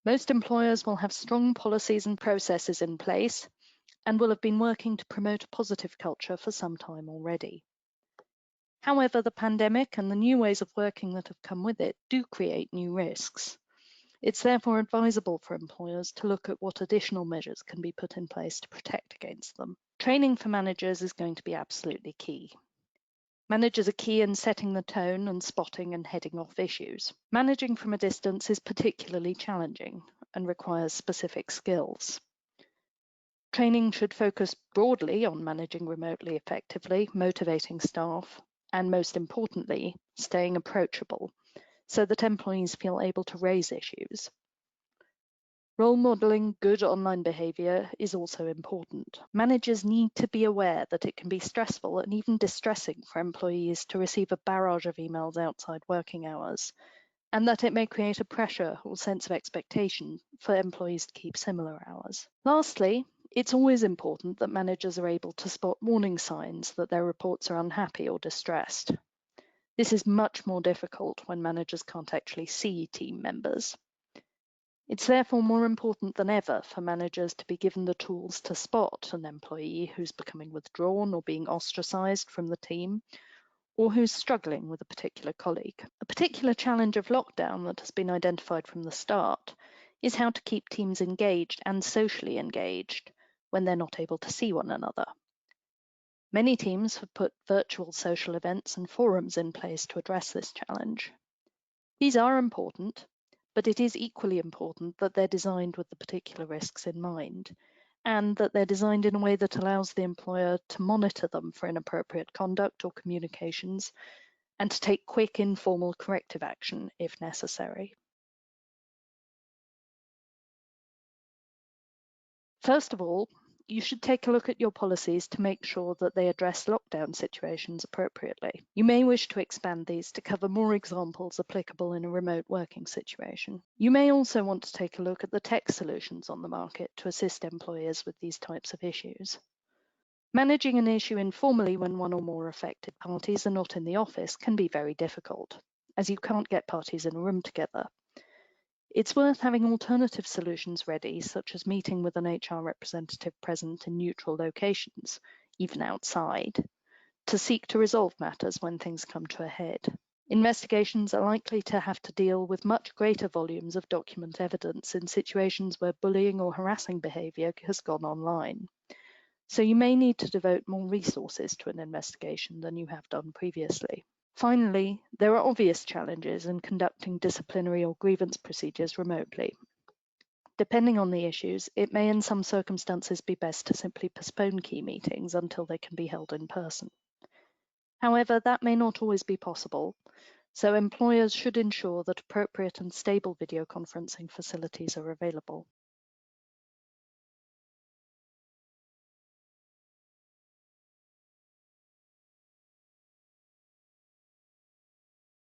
Most employers will have strong policies and processes in place and will have been working to promote a positive culture for some time already. However, the pandemic and the new ways of working that have come with it do create new risks. It's therefore advisable for employers to look at what additional measures can be put in place to protect against them. Training for managers is going to be absolutely key. Managers are key in setting the tone and spotting and heading off issues. Managing from a distance is particularly challenging and requires specific skills. Training should focus broadly on managing remotely effectively, motivating staff, and most importantly, staying approachable so that employees feel able to raise issues. Role modeling good online behavior is also important. Managers need to be aware that it can be stressful and even distressing for employees to receive a barrage of emails outside working hours, and that it may create a pressure or sense of expectation for employees to keep similar hours. Lastly, it's always important that managers are able to spot warning signs that their reports are unhappy or distressed. This is much more difficult when managers can't actually see team members. It's therefore more important than ever for managers to be given the tools to spot an employee who's becoming withdrawn or being ostracized from the team, or who's struggling with a particular colleague. A particular challenge of lockdown that has been identified from the start is how to keep teams engaged and socially engaged when they're not able to see one another. Many teams have put virtual social events and forums in place to address this challenge. These are important, but it is equally important that they're designed with the particular risks in mind, and that they're designed in a way that allows the employer to monitor them for inappropriate conduct or communications, and to take quick informal corrective action if necessary. First of all, you should take a look at your policies to make sure that they address lockdown situations appropriately. You may wish to expand these to cover more examples applicable in a remote working situation. You may also want to take a look at the tech solutions on the market to assist employers with these types of issues. Managing an issue informally when one or more affected parties are not in the office can be very difficult, as you can't get parties in a room together. It's worth having alternative solutions ready, such as meeting with an HR representative present in neutral locations, even outside, to seek to resolve matters when things come to a head. Investigations are likely to have to deal with much greater volumes of document evidence in situations where bullying or harassing behaviour has gone online. So you may need to devote more resources to an investigation than you have done previously. Finally, there are obvious challenges in conducting disciplinary or grievance procedures remotely. Depending on the issues, it may in some circumstances be best to simply postpone key meetings until they can be held in person. However, that may not always be possible, so employers should ensure that appropriate and stable video conferencing facilities are available.